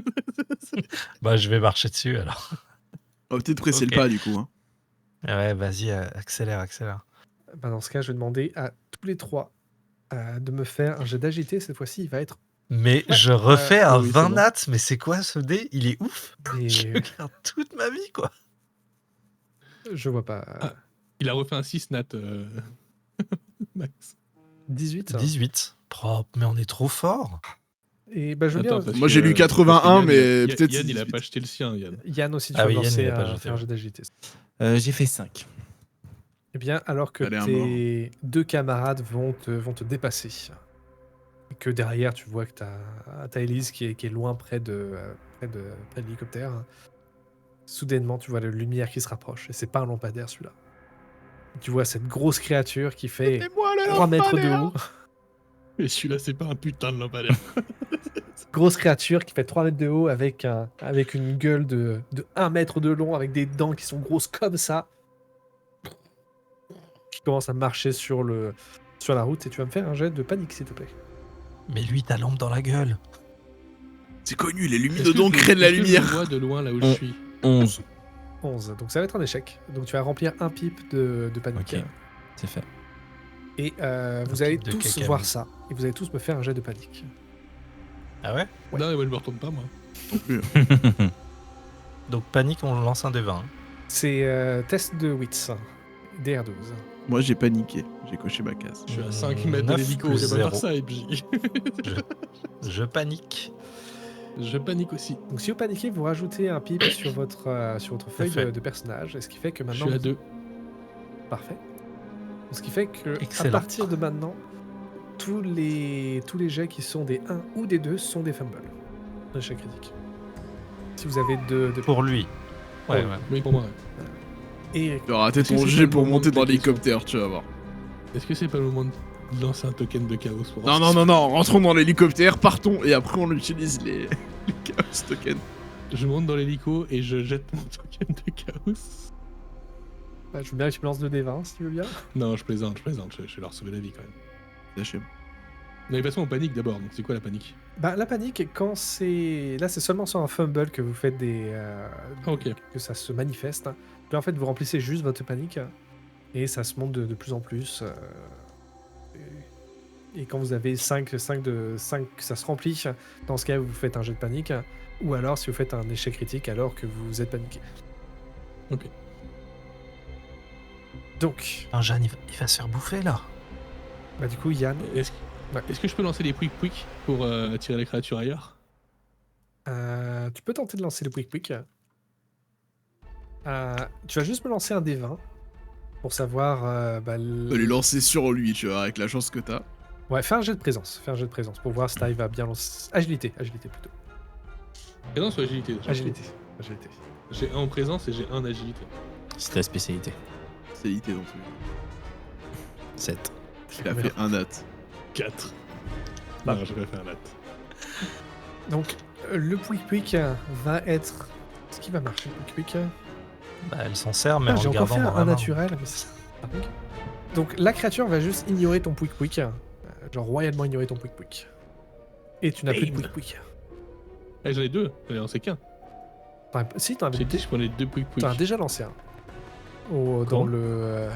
Je vais marcher dessus alors. On va peut-être presser Ok. le pas du coup. Hein. Ouais, vas-y, accélère. Dans ce cas, je vais demander à tous les trois de me faire un jet d'agilité. Cette fois-ci, il va être. Mais je refais un oui, c'est 20 bon. nat, mais c'est quoi ce dé? Il est ouf. Et Je le garde toute ma vie, quoi. je vois pas. Ah. Il a refait un 6 nat, Max. 18. 18. Propre, mais on est trop fort. Et je veux Attends, bien. parce Moi, que- j'ai lu parce que 81, Yann, mais Yann, peut-être Yann, c'est il a 18. pas acheté le sien, Yann. Yann aussi, tu Ah vas oui, Yann, lancer il a pas un, jeté, faire un ouais. jet d'agilité. J'ai fait 5. Eh bien, alors que Elle est à tes deux camarades vont te dépasser, et que derrière, tu vois que tu as Elise qui est loin près de l'hélicoptère, soudainement, tu vois la lumière qui se rapproche. Et c'est pas un lampadaire, celui-là. Tu vois cette grosse créature qui fait Et moi, le 3 mètres de lampadaire. haut. Et celui-là, c'est pas un putain de lampadaire. Grosse créature qui fait 3 mètres de haut avec une gueule de 1 mètre de long, avec des dents qui sont grosses comme ça. Qui commence à marcher sur la route. Et tu vas me faire un jet de panique, s'il te plaît. Mais lui, ta lampe dans la gueule. C'est connu, les Est-ce que luminodons je- créent de la est-ce que lumière. Je vois de loin là où je suis. 11. 11. Donc ça va être un échec. Donc tu vas remplir un pipe de panique. Ok. C'est fait. Et vous allez pipe de tous caca. voir ça. Et vous allez tous me faire un jet de panique. Ah ouais? Ouais. Non, moi, je me retourne pas, moi. Donc panique, on lance un des 20. C'est test de wits. DR12. Moi, j'ai paniqué. J'ai coché ma case. Je suis à 5 mètres de 9 l'hélico, plus je vais pas 0. faire ça, et puis... Je panique. je panique aussi. Donc si vous paniquez, vous rajoutez un pipe sur votre feuille fait. de personnage. Et ce qui fait que Je maintenant... suis à 2. Parfait. Ce qui fait que à Excellent. partir de maintenant, tous les jets qui sont des 1 ou des 2 sont des fumbles. Un échec critique. Si vous avez deux de Pour lui. Ouais, ouais. Oui, pour moi. Ouais. Et Tu as raté Est-ce que ton c'est jet pas le pour moment monter de dans ta question l'hélicoptère, tu vas voir. Est-ce que c'est pas le moment de lancer un token de chaos pour Non, voir non, si- non, rentrons dans l'hélicoptère, partons, et après on utilise les chaos tokens. Je monte dans l'hélico et je jette mon token de chaos. je veux bien que tu me lances 2d20 si tu veux bien. Non, je plaisante, je vais leur sauver la vie quand même. Lâchez. Non, mais de toute façon, on panique d'abord, donc c'est quoi la panique? La panique, quand c'est... Là, c'est seulement sur un fumble que vous faites Ah, ok. que ça se manifeste. Puis en fait, vous remplissez juste votre panique et ça se monte de plus en plus. Et quand vous avez 5 que ça se remplit, dans ce cas, vous faites un jet de panique. Ou alors, si vous faites un échec critique alors que vous êtes paniqué. Ok. Donc, Jeanne, il va se faire bouffer là. du coup, Yann, Est-ce Ouais. est-ce que je peux lancer des pouic pour attirer les créatures ailleurs? tu peux tenter de lancer le quick. Tu vas juste me lancer un D20 pour savoir. On va lui lancer sur lui, tu vois, avec la chance que t'as. Ouais, fais un jet de présence. Pour voir si t'arrives à bien lancer. Agilité plutôt. Présence ou agilité? Agilité. J'ai un en présence et j'ai un en agilité. C'est ta spécialité. spécialité dans tous les cas. 7. Il a fait un nat. 4. Ah. Non, j'aurais fait un nat. Donc, le Pouic va être. Est-ce qu'il va marcher, le Pouic Bah, elle s'en sert, mais en J'ai le encore fait gardant dans la un main. naturel. Mais c'est pas dingue. Donc, la créature va juste ignorer ton Pouic. Genre, royalement ignorer ton Pouic. Et tu n'as plus de Bam. Pouic. Ah, j'en ai 2, j'en ai lancé qu'un. Si, t'en J'ai avais dit, je prenais 2 pouic t'en as pouic. déjà lancé un. Dans Quand le.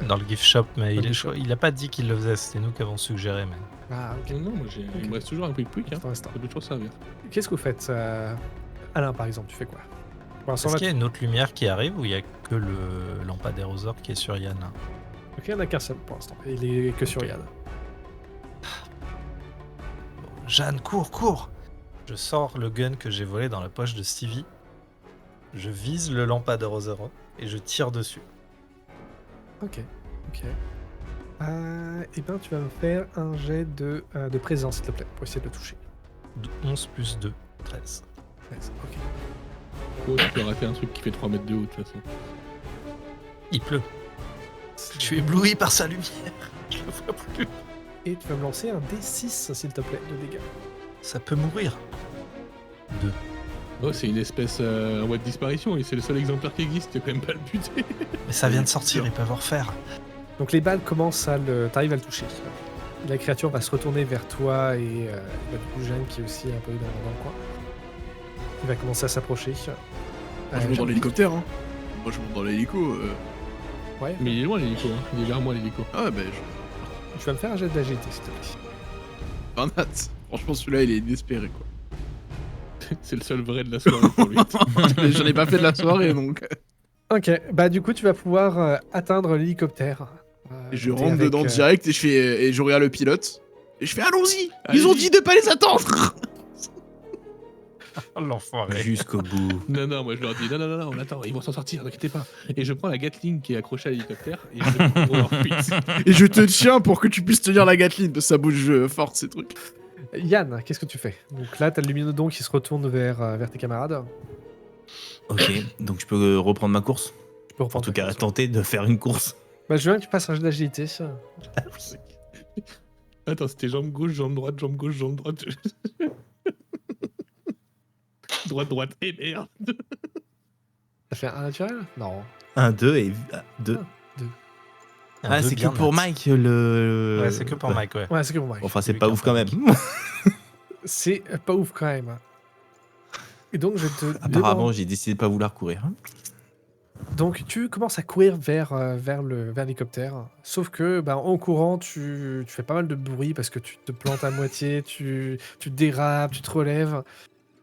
Dans le gift shop, mais Dans il, le est, gift shop. il a pas dit qu'il le faisait, c'était nous qui avons suggéré. Mais... Ah, ok. Non, moi il me reste toujours un pouic pouic. Hein. Pour l'instant. Ça peut toujours servir. Qu'est-ce que vous faites Alain, par exemple, tu fais quoi Pour l'instant, Est-ce là, qu'il y a une autre lumière qui arrive ou il y a que le lampadaire aux orques qui est sur Yann là? Ok, il n'y en a qu'un seul pour l'instant. Et il est que sur Yann. Jeanne, cours! Je sors le gun que j'ai volé dans la poche de Stevie. Je vise le lampadaire aux orques et je tire dessus. Ok. Et ben, tu vas me faire un jet de présence, s'il te plaît, pour essayer de le toucher. 11 plus 2, 13. Ok. Oh, tu peux rater un truc qui fait 3 mètres de haut de toute façon. Il pleut. Je suis ébloui par sa lumière. Je le vois plus. Et tu vas me lancer un D6, s'il te plaît, de dégâts. Ça peut mourir. 2. Oh, c'est une espèce en voie de disparition et c'est le seul exemplaire qui existe, tu peux quand même pas le buter. Mais ça vient de sortir, ils peuvent en refaire. Donc les balles commencent à le... T'arrives à le toucher. La créature va se retourner vers toi et du coup Jeanne qui est aussi un peu dans le coin. Il va commencer à s'approcher. Moi, je monte dans l'hélicoptère, hein. Moi, je monte dans l'hélico. Ouais. Mais il est loin l'hélico, hein. Il est vers moi l'hélico. Ah ouais, bah, Tu vas me faire un jet d'agilité, s'il te plaît. un nat. Franchement, celui-là, il est inespéré, quoi. C'est le seul vrai de la soirée pour lui. Mais j'en ai pas fait de la soirée, donc. Ok, bah du coup tu vas pouvoir atteindre l'hélicoptère. Et je T'es rentre avec, dedans direct et je regarde le pilote. Et je fais allons-y. Ils ont Allez-y. dit de pas les attendre. Oh, l'enfoiré. Jusqu'au bout. Non, moi je leur dis non, on attend, ils vont s'en sortir, n'inquiétez pas. Et je prends la Gatling qui est accrochée à l'hélicoptère et je cours leur fuite. Et je te tiens pour que tu puisses tenir la Gatling, parce que ça bouge fort ces trucs. Yann, qu'est-ce que tu fais? Donc là, t'as le luminodon qui se retourne vers tes camarades. Ok, donc je peux reprendre ma course. Tu peux En reprendre tout ta cas, course. tenter de faire une course. Bah, je veux bien que tu passes un jeu d'agilité. Attends, c'était jambe gauche, jambe droite, jambe gauche, jambe droite. droite, et merde. T'as fait un naturel? Non. 1, 2 et 2. Ah, c'est que pour Mike le. Ouais, c'est que pour Mike, ouais. Ouais, c'est que bon, Mike. Enfin, c'est Lui pas qui a ouf pas quand même. C'est pas ouf quand même. Et donc, je te Apparemment, demande... j'ai décidé de pas vouloir courir. Donc, tu commences à courir vers l'hélicoptère. Sauf que, bah, en courant, tu fais pas mal de bruit parce que tu te plantes à moitié, tu dérapes, tu te relèves.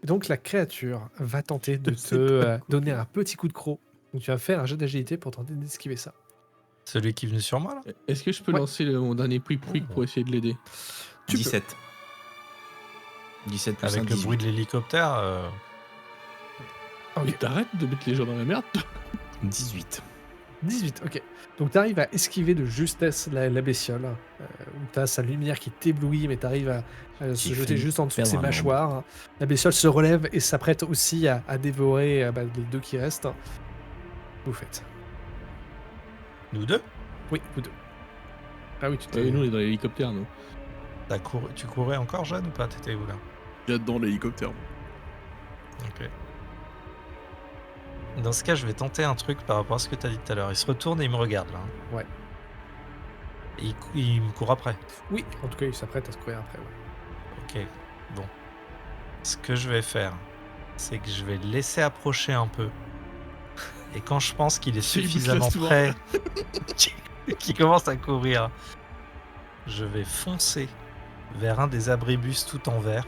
Et donc, la créature va tenter de te donner un petit coup de croc. Donc, tu vas faire un jeu d'agilité pour tenter d'esquiver ça. Celui qui est venu sur moi, là? Est-ce que je peux Ouais. lancer mon dernier pouic pour essayer de l'aider? Tu 17. 17 plus Avec 5, le bruit de l'hélicoptère, Ok. Mais t'arrêtes de mettre les gens dans la merde. 18. 18, ok. Donc tu arrives à esquiver de justesse la bestiole, où tu as sa lumière qui t'éblouit, mais tu arrives à se Qui jeter fait juste en dessous de perdre ses un mâchoires. La bestiole se relève et s'apprête aussi à dévorer les deux qui restent. Vous faites. nous deux, Oui, vous deux. Ah oui, tu t'es... Nous on est dans l'hélicoptère, nous. tu courais encore, Jeanne, ou pas? T'étais où, là? J'adore l'hélicoptère. Ok. Dans ce cas, je vais tenter un truc par rapport à ce que t'as dit tout à l'heure. Il se retourne et il me regarde, là. Ouais. Et il me court après. Oui, en tout cas, il s'apprête à se courir après. Ouais. Ok, bon. Ce que je vais faire, c'est que je vais le laisser approcher un peu. Et quand je pense qu'il est C'est une suffisamment classe prêt, qu'il commence à courir, je vais foncer vers un des abribus tout en verre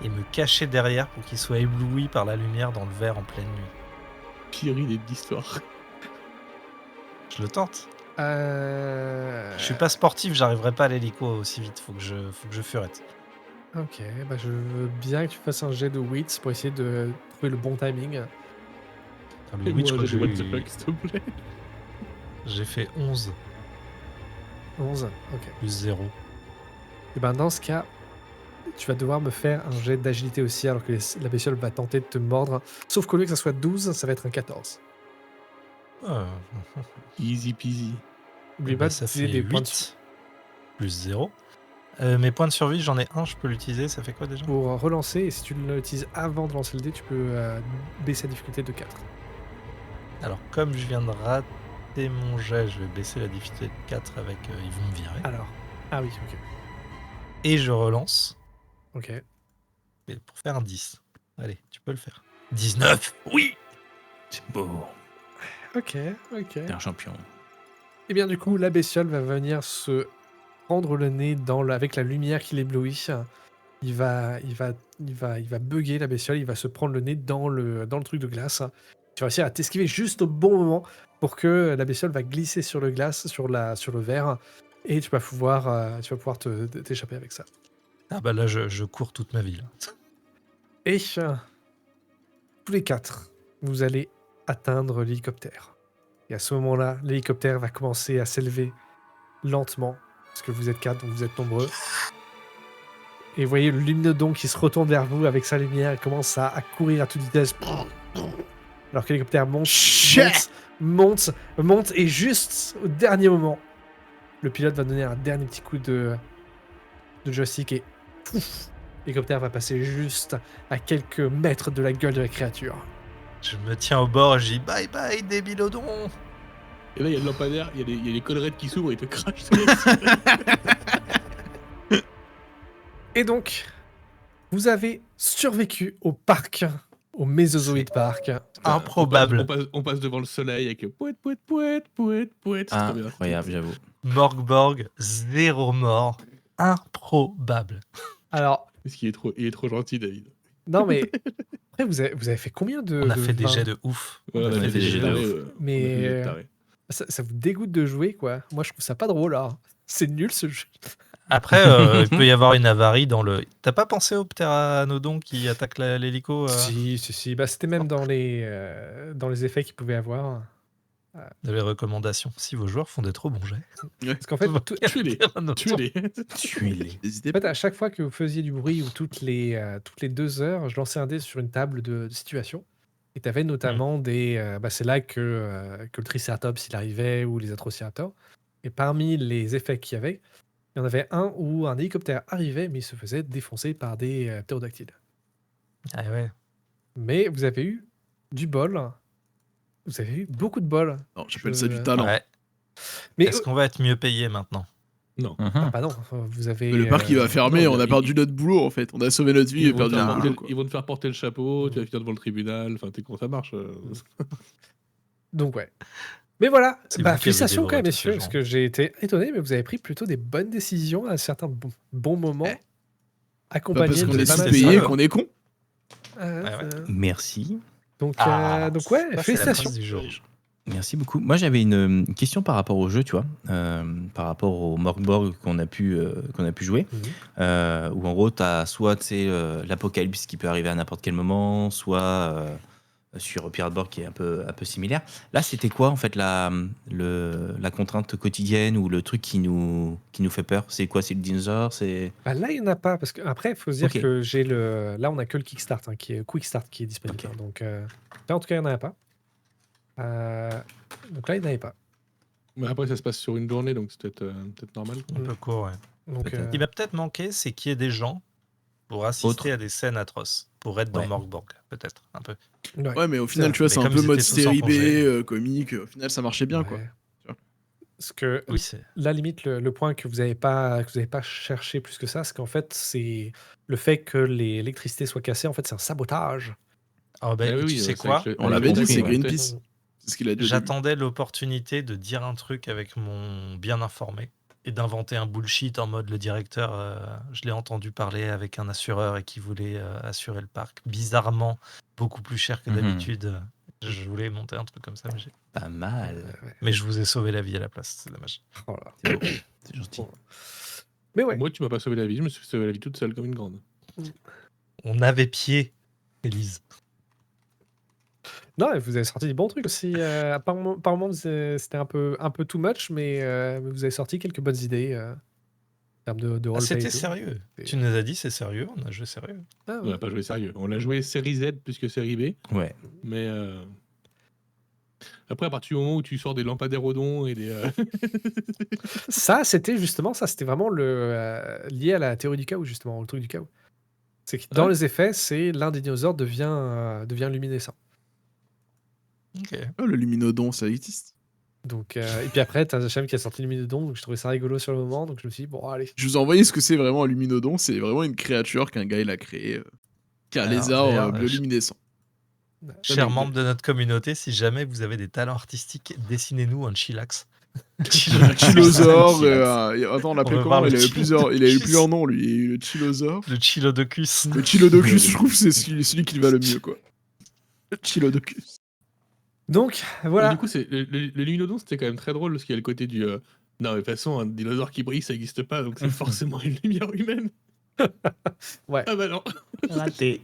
et me cacher derrière pour qu'il soit ébloui par la lumière dans le verre en pleine nuit. Qui rit des histoires. Je le tente. Je Je suis pas sportif, j'arriverai pas à l'hélico aussi vite. Faut que je furette. Ok, bah je veux bien que tu fasses un jet de wits pour essayer de trouver le bon timing. Enfin, le Et witch, moi, quoi, j'ai what the fuck, s'il te plaît. j'ai fait 11 11, ok. plus 0. Et ben dans ce cas, tu vas devoir me faire un jet d'agilité aussi, alors que la bestiole va tenter de te mordre. Sauf qu'au lieu que ça soit 12, ça va être un 14. Euh, Easy peasy. N'oubliez eh pas ben, de ça utiliser fait des points de 8 plus 0. Mes points de survie, j'en ai un, je peux l'utiliser. Ça fait quoi déjà? pour relancer. Et si tu l'utilises avant de lancer le dé, tu peux baisser la difficulté de 4. Alors, comme je viens de rater mon jet, je vais baisser la difficulté de 4 avec ils vont me virer. Alors. Ah oui, ok. Et je relance Ok. et pour faire un 10. Allez, tu peux le faire. 19. Oui. C'est beau. Ok, ok. T'es un champion. Et bien du coup, la bestiole va venir se prendre le nez avec la lumière qui l'éblouit. Il va bugger la bestiole, il va se prendre le nez dans le truc de glace. Tu vas réussir à t'esquiver juste au bon moment pour que la bestiole va glisser sur le glace, sur le verre, et tu vas pouvoir t'échapper avec ça. Ah bah là, je cours toute ma vie. Là. Et tous les 4, vous allez atteindre l'hélicoptère. Et à ce moment-là, l'hélicoptère va commencer à s'élever lentement, parce que vous êtes 4, donc vous êtes nombreux. Et vous voyez le luminodon qui se retourne vers vous avec sa lumière et commence à courir à toute vitesse. Alors que l'hélicoptère monte, et juste au dernier moment, le pilote va donner un dernier petit coup de joystick et pouf, l'hélicoptère va passer juste à quelques mètres de la gueule de la créature. Je me tiens au bord et je dis bye bye, débilodon. Et là, il y a le lampadaire, il y a les collerettes qui s'ouvrent et ils te crachent. Et donc, vous avez survécu au parc, au Mésozoïde Park. Improbable. On passe devant le soleil avec pouet. C'est trop bien. Incroyable, j'avoue. Morgborg, 0 mort. Improbable. Alors, Parce qu'il est trop gentil, David. non mais, après, vous avez fait combien de On a fait des vins jets de ouf. Ouais, On a fait des jets de ouf. Mais ça vous dégoûte de jouer, quoi. Moi, je trouve ça pas drôle, là. C'est nul, ce jeu. Après, il peut y avoir une avarie dans le... T'as pas pensé au pteranodon qui attaque l'hélico Si. Bah, c'était même dans les effets qu'il pouvait avoir. dans les recommandations? Si vos joueurs font des trop bons jets. Parce qu'en fait, Tuez-les. Tuez-les. N'hésitez en pas. fait, à chaque fois que vous faisiez du bruit ou toutes les 2 heures, je lançais un dé sur une table de situation. Et tu avais notamment des... c'est là que le Triceratops il arrivait ou les Atrociraptors. Et parmi les effets qu'il y avait, il y en avait un où un hélicoptère arrivait, mais il se faisait défoncer par des ptérodactyles. Ah ouais. Mais vous avez eu du bol. Vous avez eu beaucoup de bol. Non, j'appelle ça du talent. Ouais. Mais Est-ce qu'on va être mieux payé maintenant? Non. ah bah non, vous avez... Mais le parc il va fermer, non, on a perdu notre boulot en fait. On a sauvé notre vie et perdu notre boulot. Quoi. Ils vont te faire porter le chapeau, tu vas finir devant le tribunal. Enfin, t'es comment ça marche Donc ouais. Mais voilà, C'est vous qui avez félicitations quand dévoré même, tous ces messieurs, gens. parce que j'ai été étonné, mais vous avez pris plutôt des bonnes décisions à certains bons moments, Pas accompagnés parce qu'on de est pas si mal payé de- qu'on est con. Ah, ouais. Merci. Donc ouais, Ça, c'est la félicitations. phrase du jour. Merci beaucoup. Moi, j'avais une question par rapport au jeu, tu vois, par rapport au Morgborg qu'on a pu jouer, où en gros, tu as soit l'apocalypse qui peut arriver à n'importe quel moment, soit sur Pirateborg qui est un peu similaire. Là, c'était quoi en fait la contrainte quotidienne ou le truc qui nous fait peur? C'est quoi? C'est le dinosaure? C'est Bah, là, il n'y en a pas, parce qu'après, il faut se dire Ok. que j'ai le... Là, on a que le Kickstart, qui est Quick Start qui est disponible. Ok. Donc là, en tout cas, il n'y en a pas. Donc là, il n'y en avait pas. Mais après, ça se passe sur une journée, donc c'est peut-être normal. Un peu court, ouais. Donc, Peut-être. Ce qui m'a peut-être manqué, c'est qu'il y ait des gens pour assister Autre. à des scènes atroces, pour être dans Ouais. Morgborg, peut-être, un peu. Ouais, mais au final, vrai. tu vois, Mais c'est un comme peu ils mode étaient tous en série congé. B, comique. Au final, ça marchait bien, quoi. ouais. Parce que Oui, c'est... là, limite, le point que vous n'avez pas cherché plus que ça, c'est qu'en fait, c'est le fait que l'électricité soit cassée, en fait, c'est un sabotage. Ah ben, Ah oui, tu oui, sais c'est quoi? avec le- On l'a l'avait dit, compris, c'est ouais. Greenpeace. C'est ce qu'il a dit. au début. J'attendais l'opportunité de dire un truc avec mon bien informé et d'inventer un bullshit en mode le directeur, je l'ai entendu parler avec un assureur et qui voulait assurer le parc. Bizarrement, beaucoup plus cher que Mhm. d'habitude. Je voulais monter un truc comme ça, pas mal. mais je vous ai sauvé la vie à la place, c'est dommage. Oh là. C'est beau. C'est gentil. Bon. Mais ouais, Moi, tu m'as pas sauvé la vie, je me suis sauvé la vie toute seule comme une grande. On avait pied, Élise. non, vous avez sorti des bons trucs aussi. Par moment, c'était un peu too much, mais vous avez sorti quelques bonnes idées en termes de Ah, roleplay. c'était et tout. sérieux. Et- Tu nous as dit c'est sérieux, on a joué sérieux. Ah, On n'a pas joué sérieux. On l'a joué série Z plus que série B, Ouais. mais Après, à partir du moment où tu sors des lampadaires au don et des. Ça, c'était justement ça, c'était vraiment lié à la théorie du chaos, justement, au truc du chaos. C'est que dans Ouais. les effets, c'est l'un des dinosaures devient luminescent. Ok. Oh, le luminodon, ça existe. Donc, et puis après, t'as Hachem qui a sorti Luminodon, donc je trouvais ça rigolo sur le moment, donc je me suis dit, bon, allez. Je vous ai envoyé ce que c'est vraiment un luminodon. C'est vraiment une créature qu'un gars il a créée. Qui a un Alors, lézard d'ailleurs, bioluminescent. Chers mais- membres de notre communauté, si jamais vous avez des talents artistiques, dessinez-nous un chillax. Chilosaure. Attends, on On l'appelait veut comment voir Il le avait Chilodocus. plusieurs noms, lui. Il y a eu le Chilosaure. Le Chilodocus. Le Chilodocus, je trouve que c'est celui qui va le mieux, quoi. Le Chilodocus. Donc, Mais voilà. du coup, le luminodon, c'était quand même très drôle parce qu'il y a le côté du. Non, mais de toute façon, un dinosaure qui brille, ça n'existe pas, donc c'est forcément une lumière humaine. Ouais. Ah bah non. Raté.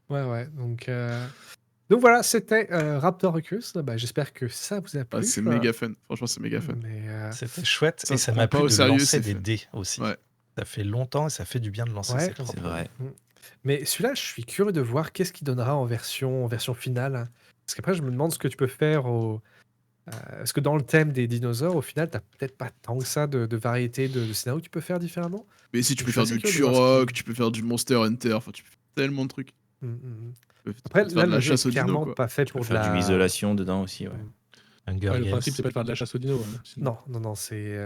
Ouais. Donc voilà, c'était Raptoricus. Bah, j'espère que ça vous a plu. Ah, c'est méga fun. Franchement, c'est méga fun. Mais, C'était chouette Ça et se ça prend m'a pas plu au de sérieux, lancer c'est des fun. dés aussi. Ouais. Ça fait longtemps et ça fait du bien de lancer Ouais, ces trois. C'est vrai. Mais celui-là, je suis curieux de voir qu'est-ce qu'il donnera en version finale. Parce qu'après, je me demande ce que tu peux faire parce que dans le thème des dinosaures, au final, t'as peut-être pas tant que ça de variété de scénarios que tu peux faire différemment. Mais si tu Je peux suis faire assez du curieux de voir ce Turok, qu'il- tu peux faire du Monster Hunter, enfin, tu peux faire tellement de trucs. Mm. Tu peux Après, faire là, de la le jeu chasse est aux dinos, clairement quoi. pas fait Tu peux pour de faire la... du isolation dedans aussi, ouais. Hunger Ouais, le Games. principe, c'est pas de faire de la chasse aux dinos. hein. Sinon- Non, c'est...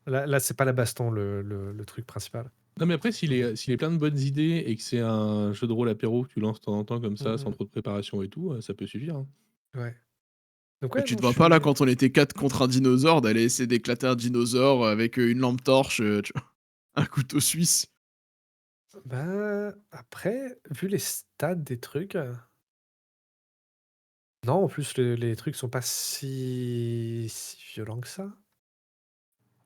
Là, c'est pas la baston, le truc principal. Non, mais après, s'il est plein de bonnes idées et que c'est un jeu de rôle apéro que tu lances de temps en temps comme ça, sans trop de préparation et tout, ça peut suffire. hein. Ouais. Donc Mais ouais, tu te non, vois pas là quand on était 4 contre un dinosaure d'aller essayer d'éclater un dinosaure avec une lampe torche, tu vois, un couteau suisse. Bah, après, vu les stats des trucs... Non, en plus, les trucs sont pas si violents que ça.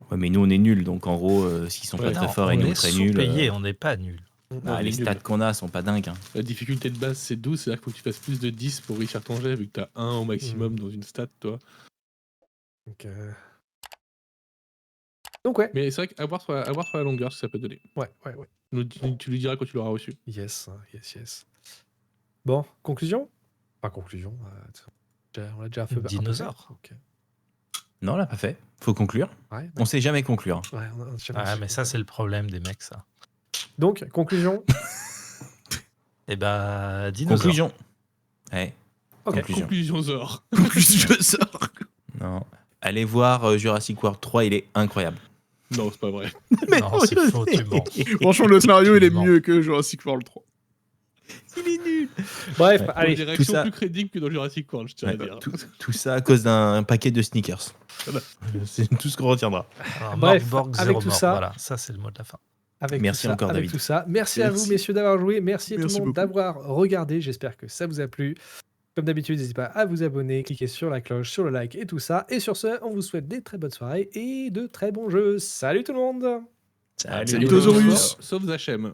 Ouais, mais nous, on est nuls, donc en gros, s'ils sont Ouais. pas très Non, forts on et nous est très nuls. sous-payé, on n'est pas nul. on Les est stats nuls. qu'on a sont pas dingues. hein. La difficulté de base, c'est 12, c'est-à-dire qu'il faut que tu fasses plus de 10 pour réussir ton jet, vu que t'as 1 au maximum dans une stat, toi. Donc ouais. Mais c'est vrai qu'à voir sur la longueur, ce que ça peut donner. Ouais. Tu lui diras quand tu l'auras reçu. Yes. Bon, conclusion? Pas conclusion. On l'a déjà fait. un peu fait. Dinosaure. Ok. Non, on l'a pas fait. Faut conclure. Ouais, On sait jamais conclure. ouais, on a jamais Ah, su. mais ça, c'est le problème des mecs, ça. Donc, conclusion. Et bah, dinosaure. Conclusion. Ouais. Ok. Conclusion. Conclusion Zor. Conclusion sort. Non. Allez voir Jurassic World 3, il est incroyable. Non, c'est pas vrai. Non, c'est faux, tu mens. Franchement, le scénario il est Non. mieux que Jurassic World 3. Il est nul. Bref, Ouais. allez. Des réactions ça- plus crédibles que dans Jurassic World, je tiens à Ouais, dire. tout ça à cause d'un paquet de sneakers. Voilà. C'est tout ce qu'on retiendra. Alors, Bref, Morgborg, avec zéro tout mort. ça- Voilà, ça, c'est le mot de la fin. Merci encore, avec David. tout ça. Merci à vous, Merci. messieurs, d'avoir joué. Merci à tout Merci le monde beaucoup. d'avoir regardé. J'espère que ça vous a plu. Comme d'habitude, n'hésitez pas à vous abonner, cliquer sur la cloche, sur le like et tout ça. Et sur ce, on vous souhaite des très bonnes soirées et de très bons jeux. Salut tout le monde! Salut, Tosaurus. Sauf Zachem.